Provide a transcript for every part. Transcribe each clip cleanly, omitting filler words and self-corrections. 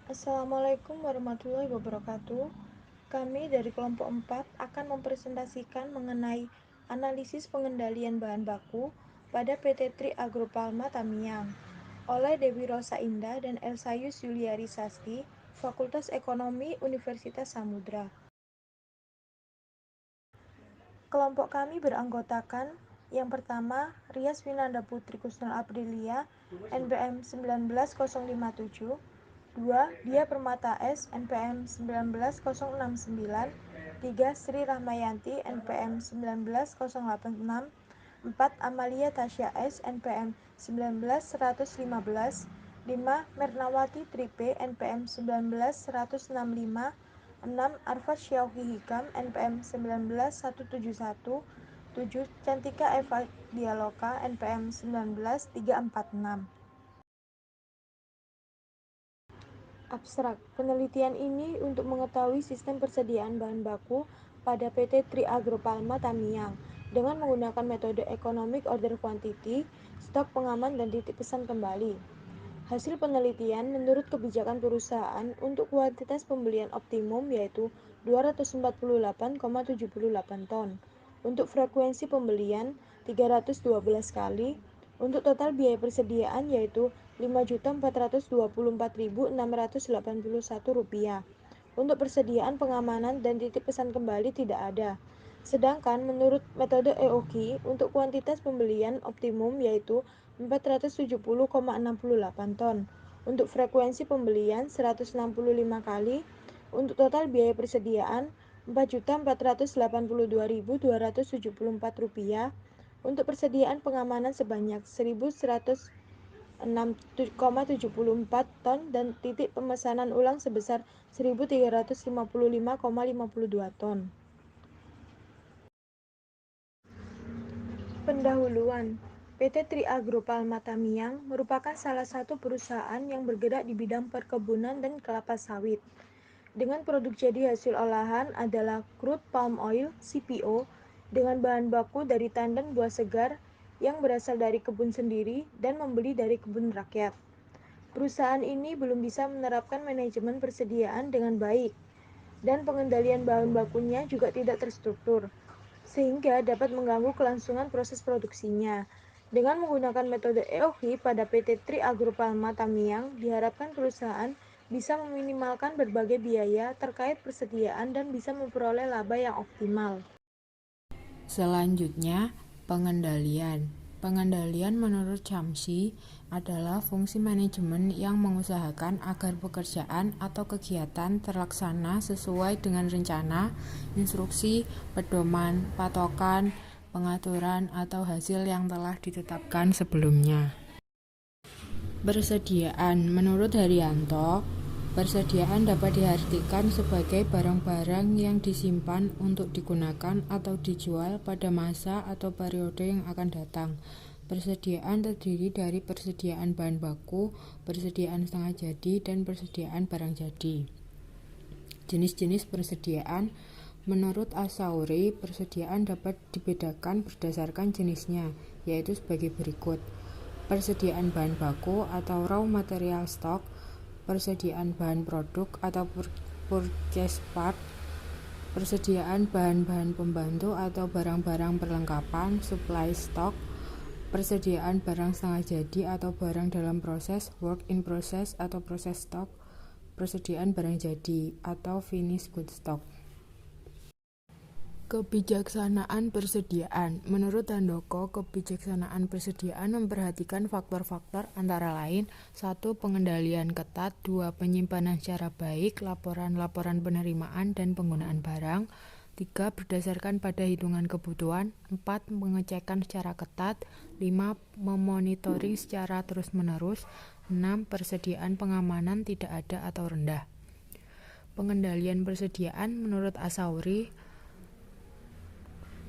Assalamualaikum warahmatullahi wabarakatuh. Kami dari kelompok 4 akan mempresentasikan mengenai analisis pengendalian bahan baku pada PT Tri Agro Palma Tamiang oleh Dewi Rosa Indah dan Elsayus Yuliari Sasti, Fakultas Ekonomi Universitas Samudra. Kelompok kami beranggotakan yang pertama, Rias Winanda Putri Kusnul Aprilia, NPM 19057, 2. Dia Permata S, NPM 19069, 3. Sri Rahmayanti, NPM 19086, 4. Amalia Tasya S, NPM 19115, 5. Mernawati Tripe, NPM 19165, 6. Arfad Syauhi Hikam, NPM 19171, 7. Cantika Eva Dialoka, NPM 19346. Abstrak. Penelitian ini untuk mengetahui sistem persediaan bahan baku pada PT Tri Agro Palma Tamiang dengan menggunakan metode Economic Order Quantity, stok pengaman dan titip pesan kembali. Hasil penelitian menurut kebijakan perusahaan untuk kuantitas pembelian optimum yaitu 248,78 ton. Untuk frekuensi pembelian 312 kali. Untuk total biaya persediaan yaitu Rp5.424.681. Untuk persediaan pengamanan dan titip pesan kembali tidak ada. Sedangkan menurut metode EOQ untuk kuantitas pembelian optimum yaitu 470,68 ton. Untuk frekuensi pembelian 165 kali. Untuk total biaya persediaan Rp4.482.274. Untuk persediaan pengamanan sebanyak 1.106,74 ton dan titik pemesanan ulang sebesar 1.355,52 ton. Pendahuluan. PT Tri Agro Palma Tamiang merupakan salah satu perusahaan yang bergerak di bidang perkebunan dan kelapa sawit. Dengan produk jadi hasil olahan adalah crude palm oil (CPO) dengan bahan baku dari tandan buah segar yang berasal dari kebun sendiri dan membeli dari kebun rakyat. Perusahaan ini belum bisa menerapkan manajemen persediaan dengan baik dan pengendalian bahan bakunya juga tidak terstruktur, sehingga dapat mengganggu kelangsungan proses produksinya. Dengan menggunakan metode EOQ pada PT Tri Agro Palma Tamiang, diharapkan perusahaan bisa meminimalkan berbagai biaya terkait persediaan dan bisa memperoleh laba yang optimal. Selanjutnya, pengendalian. Pengendalian menurut Chomsky adalah fungsi manajemen yang mengusahakan agar pekerjaan atau kegiatan terlaksana sesuai dengan rencana, instruksi, pedoman, patokan, pengaturan, atau hasil yang telah ditetapkan sebelumnya. Persediaan. Menurut Haryanto, persediaan dapat diartikan sebagai barang-barang yang disimpan untuk digunakan atau dijual pada masa atau periode yang akan datang. Persediaan terdiri dari persediaan bahan baku, persediaan setengah jadi, dan persediaan barang jadi. Jenis-jenis persediaan. Menurut Asauri, persediaan dapat dibedakan berdasarkan jenisnya, yaitu sebagai berikut. Persediaan bahan baku atau raw material stock, persediaan bahan produk atau purchase part, persediaan bahan-bahan pembantu atau barang-barang perlengkapan, supply stock, persediaan barang setengah jadi atau barang dalam proses, work in process atau process stock, persediaan barang jadi atau finished goods stock. Kebijaksanaan persediaan. Menurut Handoko, kebijaksanaan persediaan memperhatikan faktor-faktor antara lain 1. Pengendalian ketat, 2. Penyimpanan secara baik, laporan-laporan penerimaan dan penggunaan barang, 3. Berdasarkan pada hitungan kebutuhan, 4. Pengecekan secara ketat, 5. Memonitoring secara terus-menerus, 6. Persediaan pengamanan tidak ada atau rendah. Pengendalian persediaan menurut Asauri,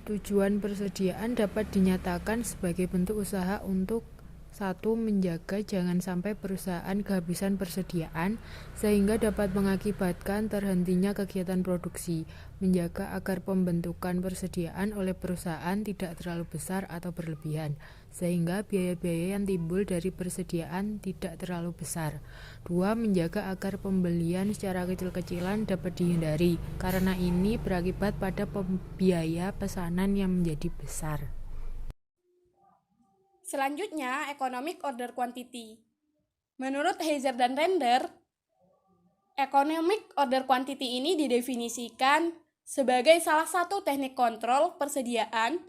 tujuan persediaan dapat dinyatakan sebagai bentuk usaha untuk 1. Menjaga jangan sampai perusahaan kehabisan persediaan sehingga dapat mengakibatkan terhentinya kegiatan produksi, menjaga agar pembentukan persediaan oleh perusahaan tidak terlalu besar atau berlebihan, sehingga biaya-biaya yang timbul dari persediaan tidak terlalu besar. 2. Menjaga agar pembelian secara kecil-kecilan dapat dihindari, karena ini berakibat pada biaya pesanan yang menjadi besar. Selanjutnya, economic order quantity. Menurut Heiser dan Render, economic order quantity ini didefinisikan sebagai salah satu teknik kontrol persediaan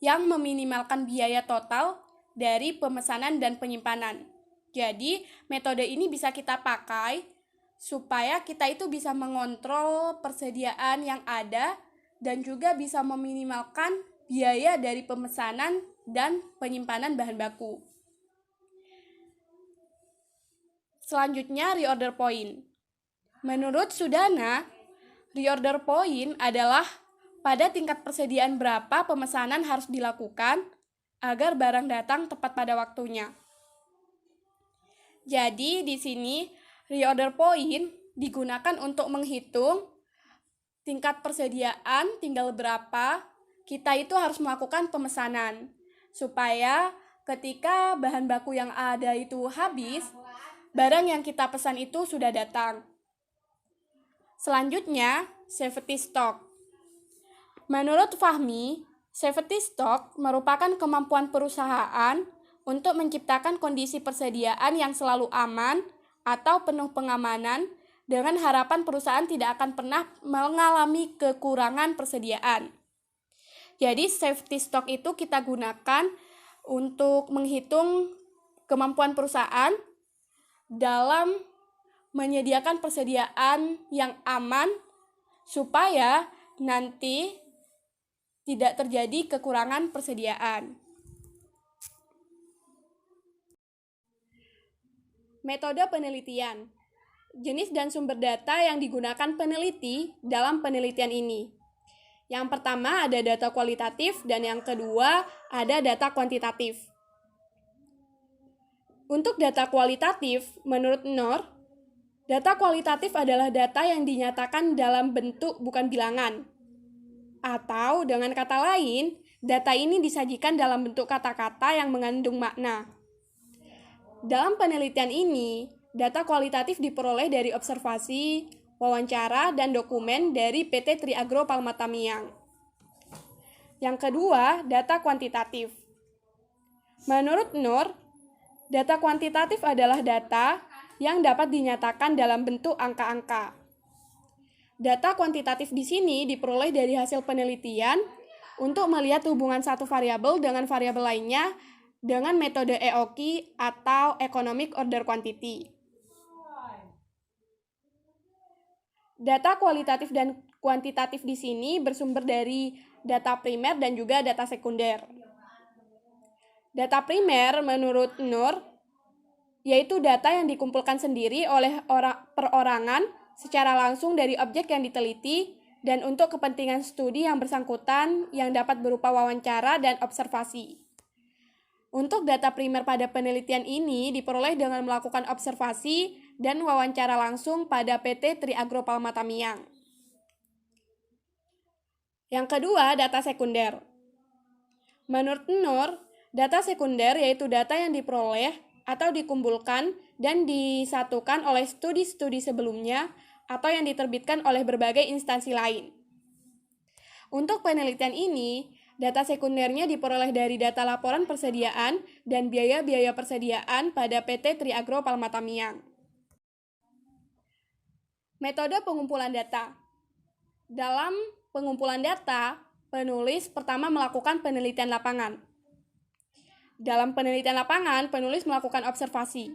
yang meminimalkan biaya total dari pemesanan dan penyimpanan. Jadi, metode ini bisa kita pakai supaya kita itu bisa mengontrol persediaan yang ada dan juga bisa meminimalkan biaya dari pemesanan dan penyimpanan bahan baku. Selanjutnya, reorder point. Menurut Sudana, reorder point adalah pada tingkat persediaan berapa pemesanan harus dilakukan agar barang datang tepat pada waktunya. Jadi, di sini reorder point digunakan untuk menghitung tingkat persediaan tinggal berapa kita itu harus melakukan pemesanan. Supaya ketika bahan baku yang ada itu habis, barang yang kita pesan itu sudah datang. Selanjutnya, safety stock. Menurut Fahmi, safety stock merupakan kemampuan perusahaan untuk menciptakan kondisi persediaan yang selalu aman atau penuh pengamanan dengan harapan perusahaan tidak akan pernah mengalami kekurangan persediaan. Jadi safety stock itu kita gunakan untuk menghitung kemampuan perusahaan dalam menyediakan persediaan yang aman supaya nanti tidak terjadi kekurangan persediaan. Metode penelitian. Jenis dan sumber data yang digunakan peneliti dalam penelitian ini. Yang pertama ada data kualitatif dan yang kedua ada data kuantitatif. Untuk data kualitatif, menurut Knorr, data kualitatif adalah data yang dinyatakan dalam bentuk bukan bilangan. Atau dengan kata lain, data ini disajikan dalam bentuk kata-kata yang mengandung makna. Dalam penelitian ini, data kualitatif diperoleh dari observasi, wawancara, dan dokumen dari PT Triagro Palma Tamiang. Yang kedua, data kuantitatif. Menurut Knorr, data kuantitatif adalah data yang dapat dinyatakan dalam bentuk angka-angka. Data kuantitatif di sini diperoleh dari hasil penelitian untuk melihat hubungan satu variabel dengan variabel lainnya dengan metode EOQ atau Economic Order Quantity. Data kualitatif dan kuantitatif di sini bersumber dari data primer dan juga data sekunder. Data primer menurut Knorr yaitu data yang dikumpulkan sendiri oleh perorangan secara langsung dari objek yang diteliti dan untuk kepentingan studi yang bersangkutan yang dapat berupa wawancara dan observasi. Untuk data primer pada penelitian ini diperoleh dengan melakukan observasi dan wawancara langsung pada PT Triagro Palma Tamiang. Yang kedua, data sekunder. Menurut Knorr, data sekunder yaitu data yang diperoleh atau dikumpulkan dan disatukan oleh studi-studi sebelumnya atau yang diterbitkan oleh berbagai instansi lain. Untuk penelitian ini, data sekundernya diperoleh dari data laporan persediaan dan biaya-biaya persediaan pada PT Triagro Palma Tamiang. Metode pengumpulan data. Dalam pengumpulan data, penulis pertama melakukan penelitian lapangan. Dalam penelitian lapangan, penulis melakukan observasi.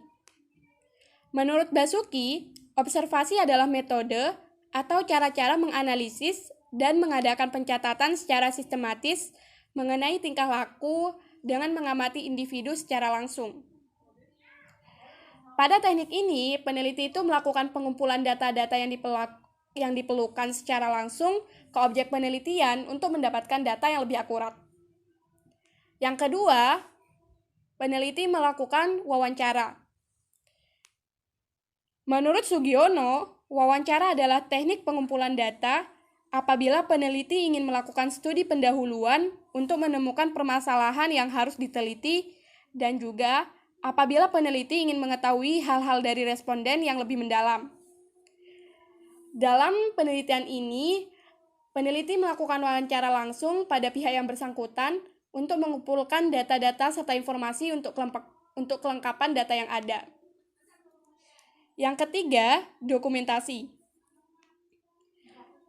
Menurut Basuki, observasi adalah metode atau cara-cara menganalisis dan mengadakan pencatatan secara sistematis mengenai tingkah laku dengan mengamati individu secara langsung. Pada teknik ini, peneliti itu melakukan pengumpulan data-data yang diperlukan secara langsung ke objek penelitian untuk mendapatkan data yang lebih akurat. Yang kedua, peneliti melakukan wawancara. Menurut Sugiono, wawancara adalah teknik pengumpulan data apabila peneliti ingin melakukan studi pendahuluan untuk menemukan permasalahan yang harus diteliti dan juga apabila peneliti ingin mengetahui hal-hal dari responden yang lebih mendalam. Dalam penelitian ini, peneliti melakukan wawancara langsung pada pihak yang bersangkutan untuk mengumpulkan data-data serta informasi untuk kelengkapan data yang ada. Yang ketiga, dokumentasi.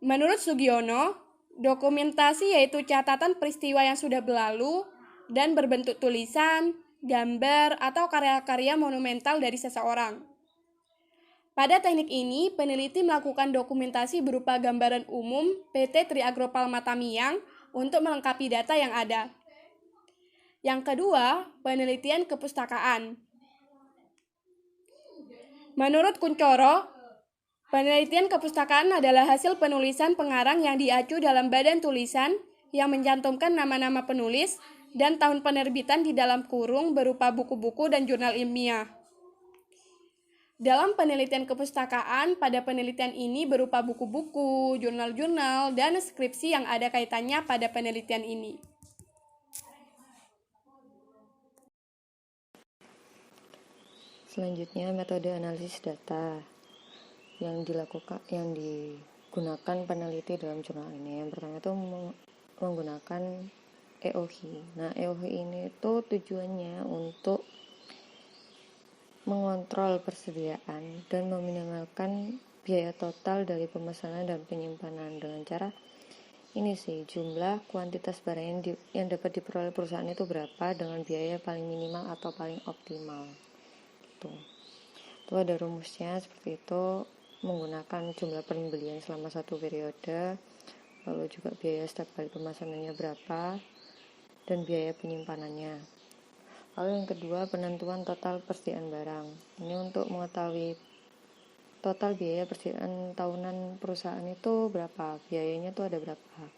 Menurut Sugiono, dokumentasi yaitu catatan peristiwa yang sudah berlalu dan berbentuk tulisan, gambar, atau karya-karya monumental dari seseorang. Pada teknik ini, peneliti melakukan dokumentasi berupa gambaran umum PT Tri Agro Palma Tamiang untuk melengkapi data yang ada. Yang kedua, penelitian kepustakaan. Menurut Kuncoro, penelitian kepustakaan adalah hasil penulisan pengarang yang diacu dalam badan tulisan yang mencantumkan nama-nama penulis dan tahun penerbitan di dalam kurung berupa buku-buku dan jurnal ilmiah. Dalam penelitian kepustakaan, pada penelitian ini berupa buku-buku, jurnal-jurnal, dan skripsi yang ada kaitannya pada penelitian ini. Selanjutnya, metode analisis data yang digunakan peneliti dalam jurnal ini. Yang pertama itu menggunakan EOHI. Nah, EOHI ini itu tujuannya untuk mengontrol persediaan dan meminimalkan biaya total dari pemesanan dan penyimpanan dengan cara ini sih, jumlah kuantitas barang yang dapat diperoleh perusahaan itu berapa dengan biaya paling minimal atau paling optimal gitu. Itu ada rumusnya seperti itu, menggunakan jumlah pembelian selama satu periode, lalu juga biaya setiap kali pemesanannya berapa dan biaya penyimpanannya. Lalu yang kedua, penentuan total persediaan barang. Ini untuk mengetahui total biaya persediaan tahunan perusahaan itu berapa, biayanya itu ada berapa,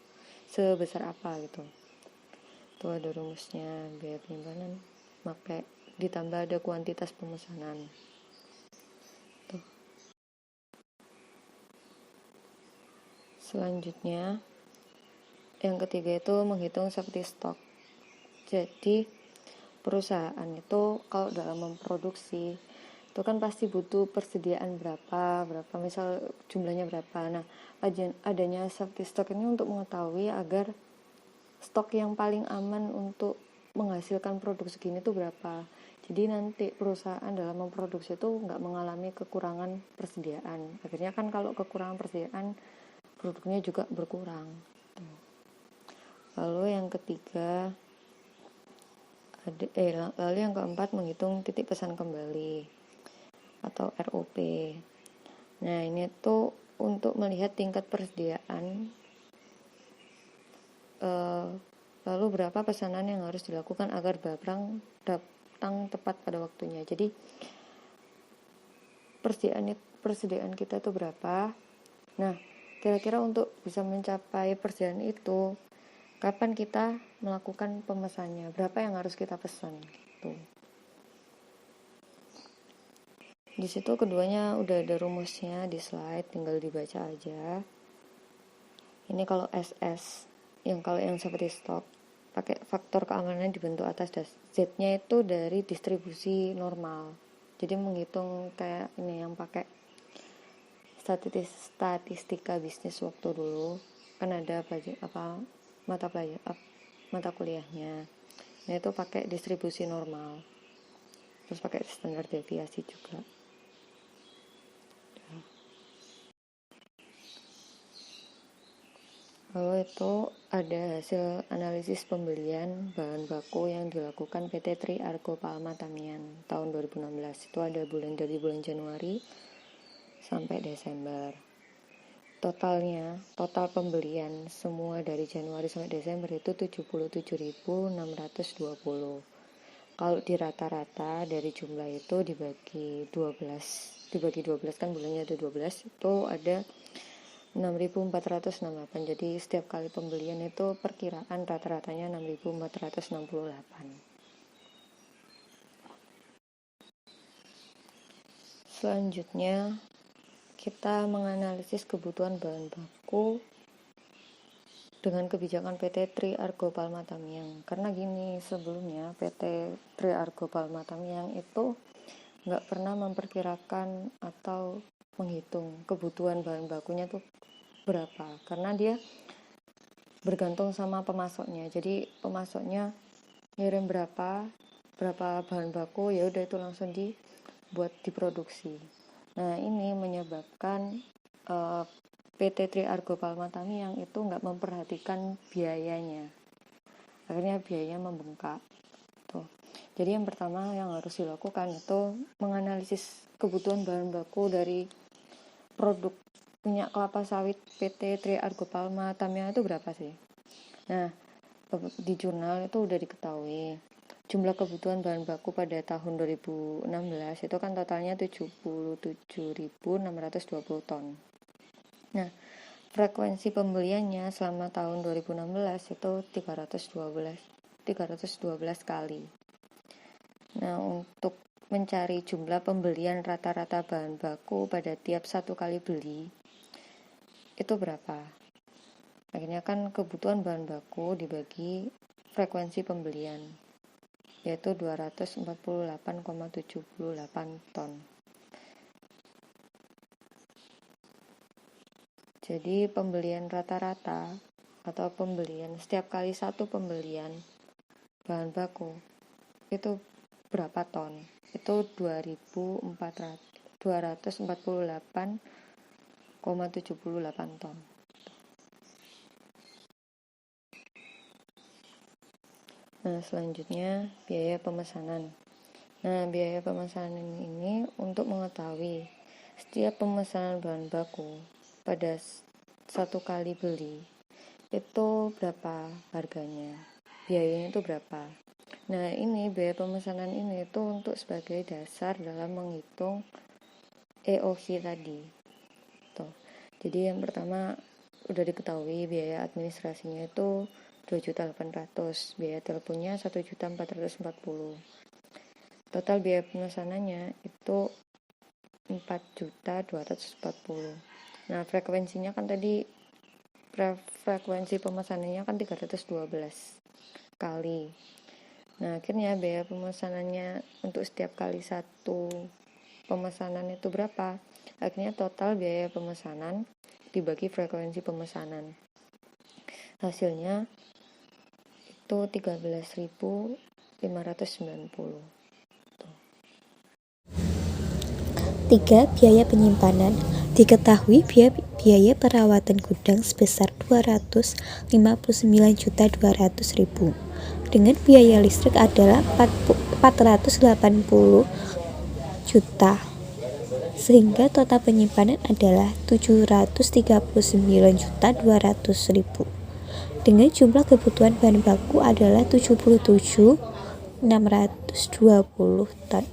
sebesar apa gitu. Itu ada rumusnya, biaya penyimpanan ditambah ada kuantitas pemesanan. Tuh. Selanjutnya, yang ketiga itu menghitung safety stock. Jadi perusahaan itu kalau dalam memproduksi itu kan pasti butuh persediaan berapa misal jumlahnya berapa. Nah, adanya safety stock ini untuk mengetahui agar stok yang paling aman untuk menghasilkan produk segini itu berapa. Jadi nanti perusahaan dalam memproduksi itu nggak mengalami kekurangan persediaan. Akhirnya kan kalau kekurangan persediaan, produknya juga berkurang. Lalu yang ketiga, lalu yang keempat, menghitung titik pesan kembali atau ROP. Nah, ini tuh untuk melihat tingkat persediaan, lalu berapa pesanan yang harus dilakukan agar barang datang tepat pada waktunya. Jadi persediaan kita itu berapa. Nah, kira-kira untuk bisa mencapai persediaan itu, kapan kita melakukan pemesannya, berapa yang harus kita pesan gitu. Di situ keduanya udah ada rumusnya di slide, tinggal dibaca aja. Ini kalau SS, kalau yang seperti stok, pakai faktor keamanan dibentuk atas Z-nya itu dari distribusi normal. Jadi menghitung kayak ini yang pakai statistika bisnis waktu dulu, kan ada mata kuliahnya. Nah, itu pakai distribusi normal. Terus pakai standar deviasi juga. Lalu itu ada hasil analisis pembelian bahan baku yang dilakukan PT Tri Agro Palma Tamiang tahun 2016. Itu ada dari bulan Januari sampai Desember. Total pembelian semua dari Januari sampai Desember itu 77.620. Kalau di rata-rata dari jumlah itu dibagi 12 kan bulannya ada 12, itu ada 6.468. Jadi setiap kali pembelian itu perkiraan rata-ratanya 6.468. Selanjutnya kita menganalisis kebutuhan bahan baku dengan kebijakan PT Tri Argo Palma Tamiang. Karena gini, sebelumnya PT Tri Argo Palma Tamiang itu nggak pernah memperkirakan atau menghitung kebutuhan bahan bakunya tuh berapa, karena dia bergantung sama pemasoknya. Jadi pemasoknya ngirim berapa bahan baku, ya udah itu langsung dibuat diproduksi. Nah, ini menyebabkan PT Tri Argo Palma Tamiang itu nggak memperhatikan biayanya. Akhirnya biayanya membengkak. Tuh. Jadi yang pertama yang harus dilakukan itu menganalisis kebutuhan bahan baku dari produk minyak kelapa sawit PT Tri Argo Palma Tamiang itu berapa sih? Nah, di jurnal itu udah diketahui jumlah kebutuhan bahan baku pada tahun 2016 itu kan totalnya 77.620 ton. Nah, frekuensi pembeliannya selama tahun 2016 itu 312 kali. Nah, untuk mencari jumlah pembelian rata-rata bahan baku pada tiap satu kali beli itu berapa? Akhirnya kan kebutuhan bahan baku dibagi frekuensi pembelian, yaitu 248,78 ton. Jadi pembelian rata-rata atau pembelian setiap kali satu pembelian bahan baku itu berapa ton? Itu 248,78 ton. Nah, selanjutnya biaya pemesanan. Nah, biaya pemesanan ini untuk mengetahui setiap pemesanan bahan baku pada satu kali beli itu berapa harganya, biayanya itu berapa. Nah, ini biaya pemesanan ini itu untuk sebagai dasar dalam menghitung EOQ tadi. Tuh. Jadi yang pertama udah diketahui biaya administrasinya itu 2.800.000, biaya teleponnya 1.440.000. Total biaya pemesanannya itu 4.240.000. Nah, frekuensinya kan tadi frekuensi pemesanannya kan 312 kali. Nah, akhirnya biaya pemesanannya untuk setiap kali satu pemesanan itu berapa? Akhirnya total biaya pemesanan dibagi frekuensi pemesanan. Hasilnya itu 13.590. 3. Biaya penyimpanan. Diketahui biaya perawatan gudang sebesar 259.200.000. Dengan biaya listrik adalah 480 juta. Sehingga total penyimpanan adalah 739.200.000. Dengan jumlah kebutuhan bahan baku adalah 77.620 ton.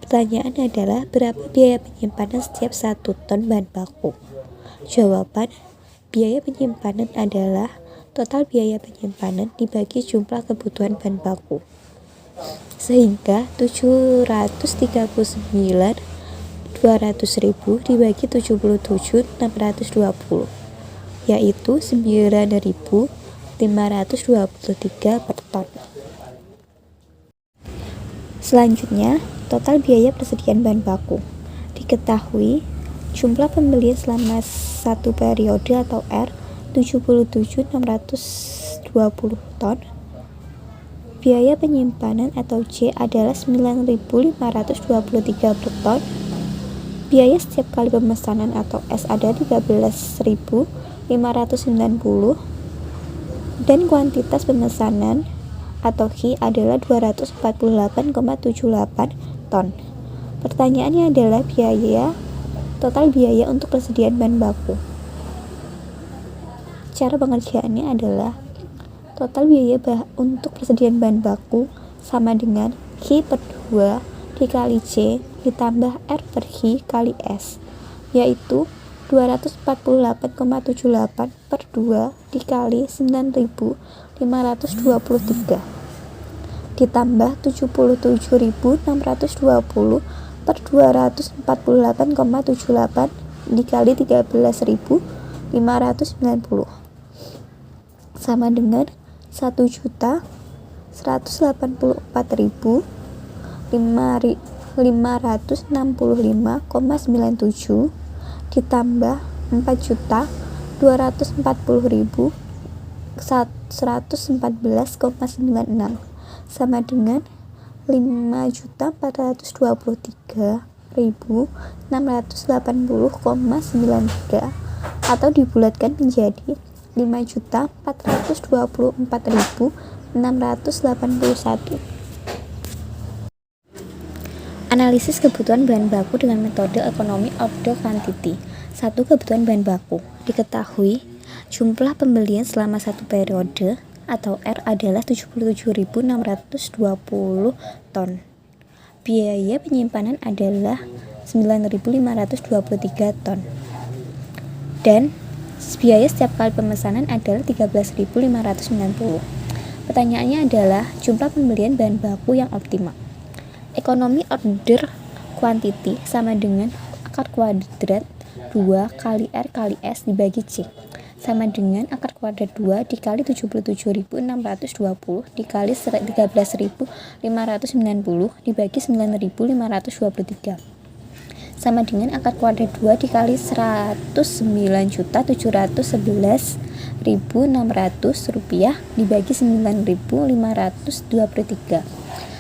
Pertanyaan adalah berapa biaya penyimpanan setiap 1 ton bahan baku? Jawaban, biaya penyimpanan adalah total biaya penyimpanan dibagi jumlah kebutuhan bahan baku. Sehingga 739.200.000 dibagi 77.620, yaitu 9.523 per ton. Selanjutnya, total biaya persediaan bahan baku. Diketahui jumlah pembelian selama satu periode atau R 77.620 ton. Biaya penyimpanan atau J adalah 9.523 per ton. Biaya setiap kali pemesanan atau S ada 13.590 dan kuantitas pemesanan atau Q adalah 248,78 ton. Pertanyaannya adalah total biaya untuk persediaan bahan baku. Cara pengerjaannya adalah total biaya untuk persediaan bahan baku sama dengan Q per 2 dikali C ditambah R per Q kali S, yaitu 248,78 per 2 dikali 9.523 ditambah 77.620 per 248,78 dikali 13.590. sama dengan 1.184.565,97 ditambah 4.214.114,96 sama dengan 5.423.680,93 atau dibulatkan menjadi 5.424.681. Analisis kebutuhan bahan baku dengan metode ekonomi order quantity. 1. Kebutuhan bahan baku. Diketahui jumlah pembelian selama satu periode atau R adalah 77.620 ton. Biaya penyimpanan adalah 9.523 ton. Dan biaya setiap kali pemesanan adalah 13.590. Pertanyaannya adalah jumlah pembelian bahan baku yang optimal. Ekonomi order quantity sama dengan akar kuadrat 2 kali R kali S dibagi C sama dengan akar kuadrat 2 dikali 77.620 dikali 13.590 dibagi 9.523 sama dengan akar kuadrat 2 dikali 109.711.600 rupiah dibagi 9.523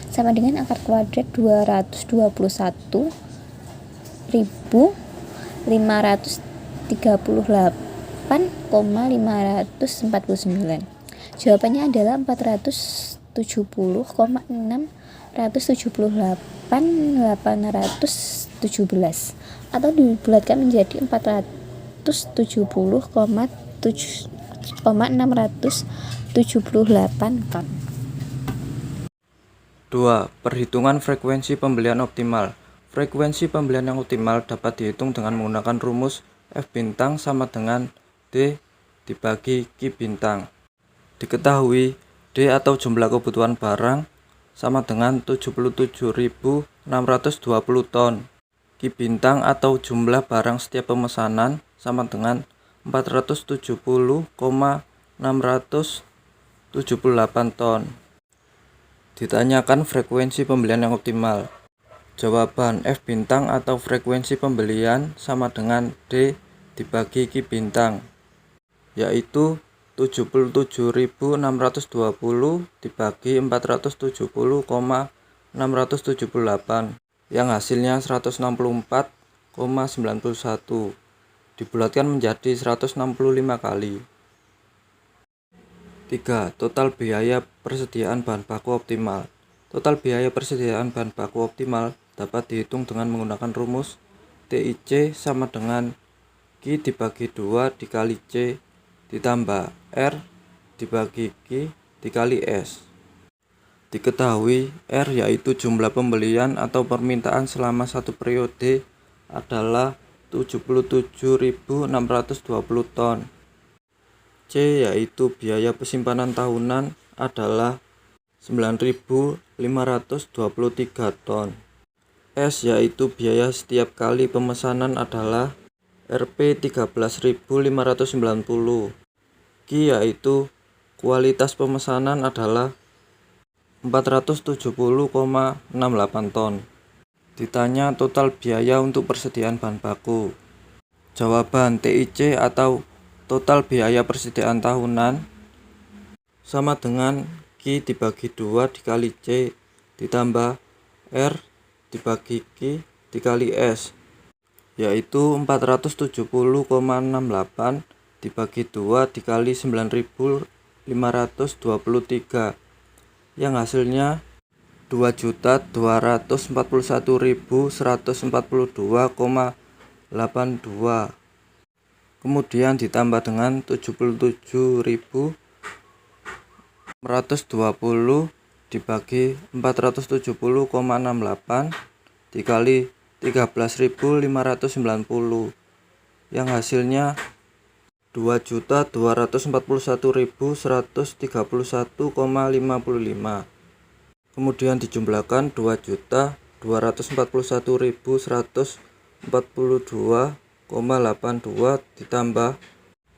sama dengan akar kuadrat 221.538,549. Jawabannya adalah 470,678.817 atau dibulatkan menjadi 470,678 ton. 2. Perhitungan frekuensi pembelian optimal. Frekuensi pembelian yang optimal dapat dihitung dengan menggunakan rumus F bintang sama dengan D dibagi Q bintang. Diketahui D atau jumlah kebutuhan barang sama dengan 77.620 ton. Q bintang atau jumlah barang setiap pemesanan sama dengan 470,678 ton. Ditanyakan frekuensi pembelian yang optimal. Jawaban F bintang atau frekuensi pembelian sama dengan D dibagi Q bintang, yaitu 77.620 dibagi 470,678 yang hasilnya 164,91 dibulatkan menjadi 165 kali. 3. Total biaya persediaan bahan baku optimal. Total biaya persediaan bahan baku optimal dapat dihitung dengan menggunakan rumus TIC sama dengan Q dibagi 2 dikali C ditambah R dibagi Q dikali S. Diketahui R yaitu jumlah pembelian atau permintaan selama satu periode adalah 77.620 ton. C yaitu biaya penyimpanan tahunan adalah 9.523 ton. S yaitu biaya setiap kali pemesanan adalah Rp 13.590. Q yaitu kualitas pemesanan adalah 470,68 ton. Ditanya total biaya untuk persediaan bahan baku. Jawaban TIC atau total biaya persediaan tahunan sama dengan Q dibagi 2 dikali C ditambah R dibagi Q dikali S, yaitu 470,68 dibagi 2 dikali 9.523 yang hasilnya 2.241.142,82. Kemudian ditambah dengan 77.120 dibagi 470,68 dikali 13.590 yang hasilnya 2.241.131,55. Kemudian dijumlahkan 2.241.142,82 ditambah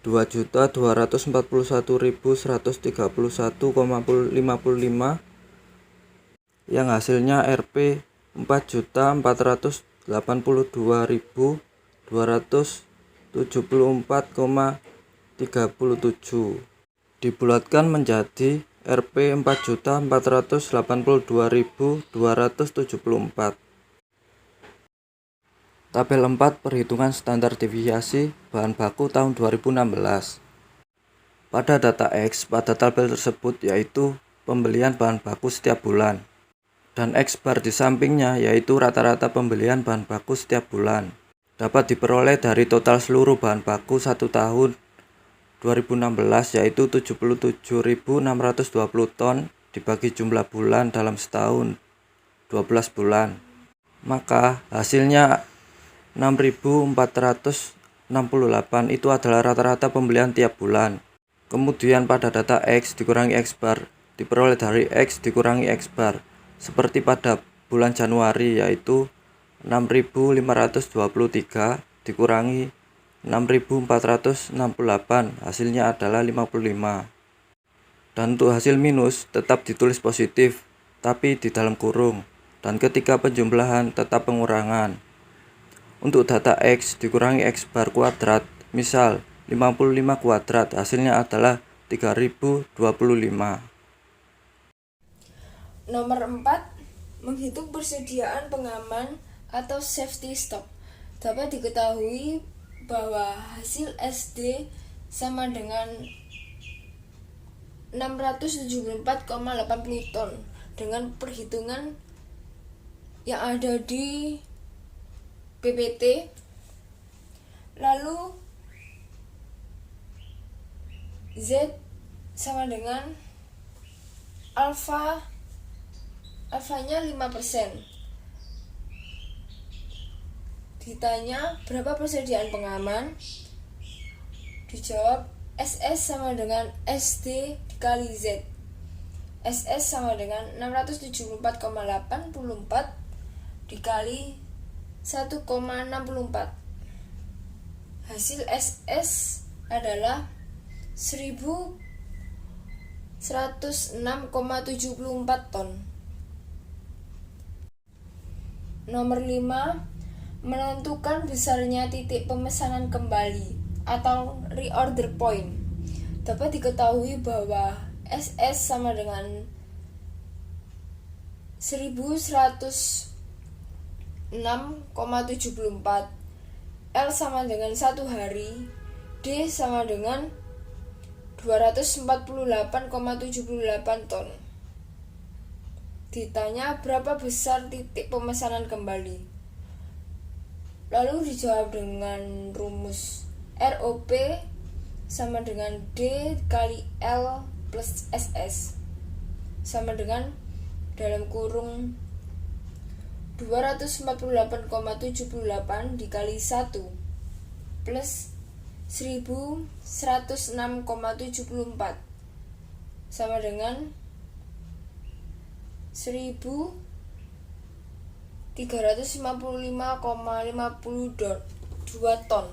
2.241.131,55 yang hasilnya Rp 4.482.274,37 dibulatkan menjadi Rp 4.482.274. Tabel 4 perhitungan standar deviasi bahan baku tahun 2016. Pada data X pada tabel tersebut yaitu pembelian bahan baku setiap bulan, dan X bar di sampingnya yaitu rata-rata pembelian bahan baku setiap bulan. Dapat diperoleh dari total seluruh bahan baku 1 tahun 2016 yaitu 77.620 ton dibagi jumlah bulan dalam setahun 12 bulan. Maka hasilnya 6.468 itu adalah rata-rata pembelian tiap bulan. Kemudian pada data X dikurangi X bar diperoleh dari X dikurangi X bar seperti pada bulan Januari yaitu 6.523 dikurangi 6.468 hasilnya adalah 55. Dan untuk hasil minus tetap ditulis positif tapi di dalam kurung, dan ketika penjumlahan tetap pengurangan. Untuk data X dikurangi X bar kuadrat, misal 55 kuadrat, hasilnya adalah 3025. Nomor 4, menghitung persediaan pengaman atau safety stock. Dapat diketahui bahwa hasil SD sama dengan 674,80 ton dengan perhitungan yang ada di PPT. Lalu Z sama dengan alfanya 5%. Ditanya berapa persediaan pengaman, dijawab SS sama dengan SD dikali Z. SS sama dengan 674,84 dikali 1,64. Hasil SS adalah 1.106,74 ton. Nomor 5, menentukan besarnya titik pemesanan kembali atau reorder point. Dapat diketahui bahwa SS sama dengan 1.106,74, L sama dengan 1 hari, D sama dengan 248,78 ton. Ditanya berapa besar titik pemesanan kembali, lalu dijawab dengan rumus ROP sama dengan D kali L plus SS sama dengan dalam kurung 248,78 dikali 1 plus 1.106,74 sama dengan 1.355,52 ton.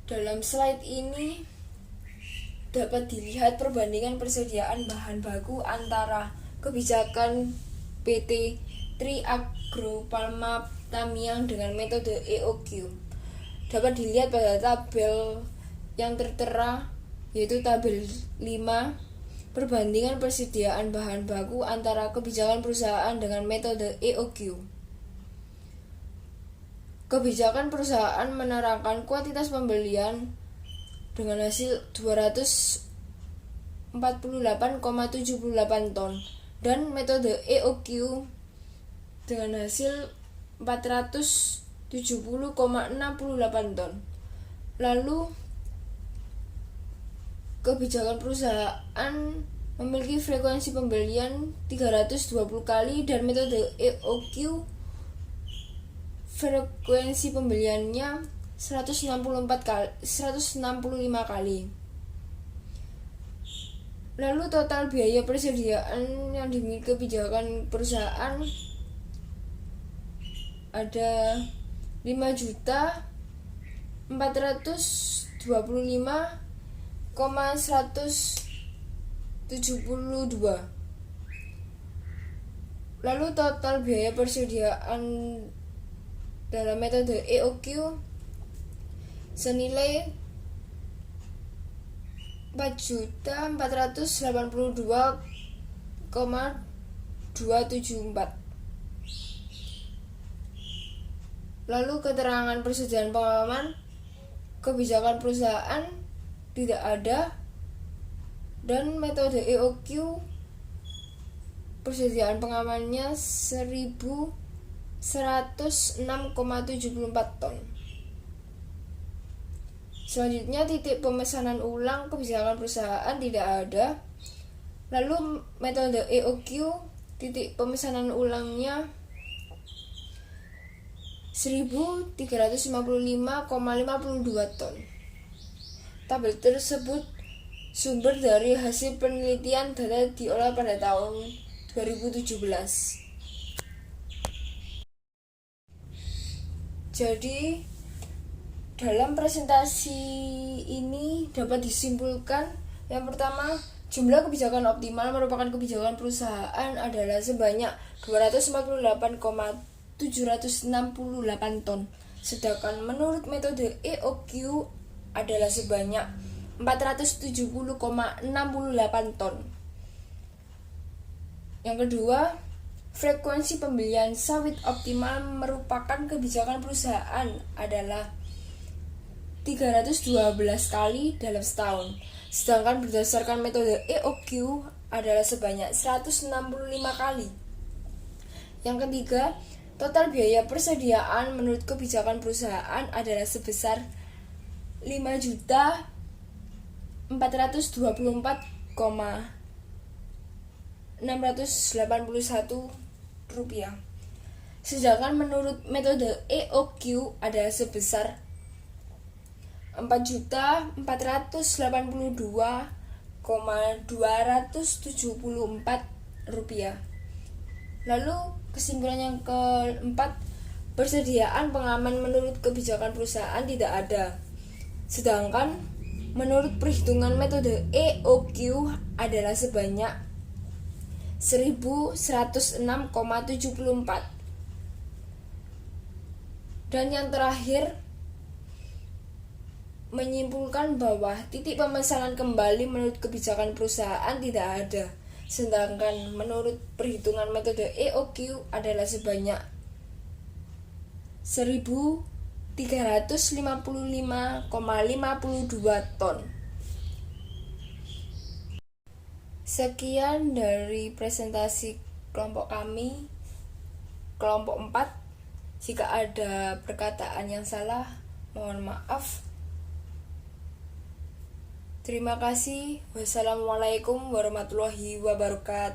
Dalam slide ini dapat dilihat perbandingan persediaan bahan baku antara kebijakan PT Tri Agro Palma Tamiang dengan metode EOQ. Dapat dilihat pada tabel yang tertera, yaitu tabel 5, perbandingan persediaan bahan baku antara kebijakan perusahaan dengan metode EOQ. Kebijakan perusahaan menerangkan kuantitas pembelian dengan hasil 248,78 ton dan metode EOQ dengan hasil 470,68 ton. Lalu kebijakan perusahaan memiliki frekuensi pembelian 320 kali dan metode EOQ frekuensi pembeliannya 165 kali. Lalu total biaya persediaan yang dimiliki kebijakan perusahaan ada 425,172. Lalu total biaya persediaan dalam metode EOQ senilai 4.482,274. Lalu keterangan persediaan pengalaman kebijakan perusahaan tidak ada, dan metode EOQ persediaan pengamannya 1.106,74 ton. Selanjutnya titik pemesanan ulang kebijakan perusahaan tidak ada. Lalu metode EOQ titik pemesanan ulangnya 1.355,52 ton. Tabel tersebut sumber dari hasil penelitian data diolah pada tahun 2017. Jadi, dalam presentasi ini dapat disimpulkan, yang pertama, jumlah kebijakan optimal merupakan kebijakan perusahaan adalah sebanyak 248,768 ton, sedangkan menurut metode EOQ adalah sebanyak 470,68 ton. Yang kedua, frekuensi pembelian sawit optimal merupakan kebijakan perusahaan adalah 312 kali dalam setahun, sedangkan berdasarkan metode EOQ adalah sebanyak 165 kali. Yang ketiga, total biaya persediaan menurut kebijakan perusahaan adalah sebesar 5.424,681 rupiah. Sedangkan menurut metode EOQ adalah sebesar 4.482,274 rupiah. Lalu kesimpulan yang keempat, persediaan pengaman menurut kebijakan perusahaan tidak ada. Sedangkan menurut perhitungan metode EOQ adalah sebanyak 1.106,74. Dan yang terakhir, menyimpulkan bahwa titik pemesanan kembali menurut kebijakan perusahaan tidak ada. Sedangkan menurut perhitungan metode EOQ adalah sebanyak 1.355,52 ton. Sekian dari presentasi kelompok kami, kelompok 4. Jika ada perkataan yang salah, mohon maaf. Terima kasih. Wassalamualaikum warahmatullahi wabarakatuh.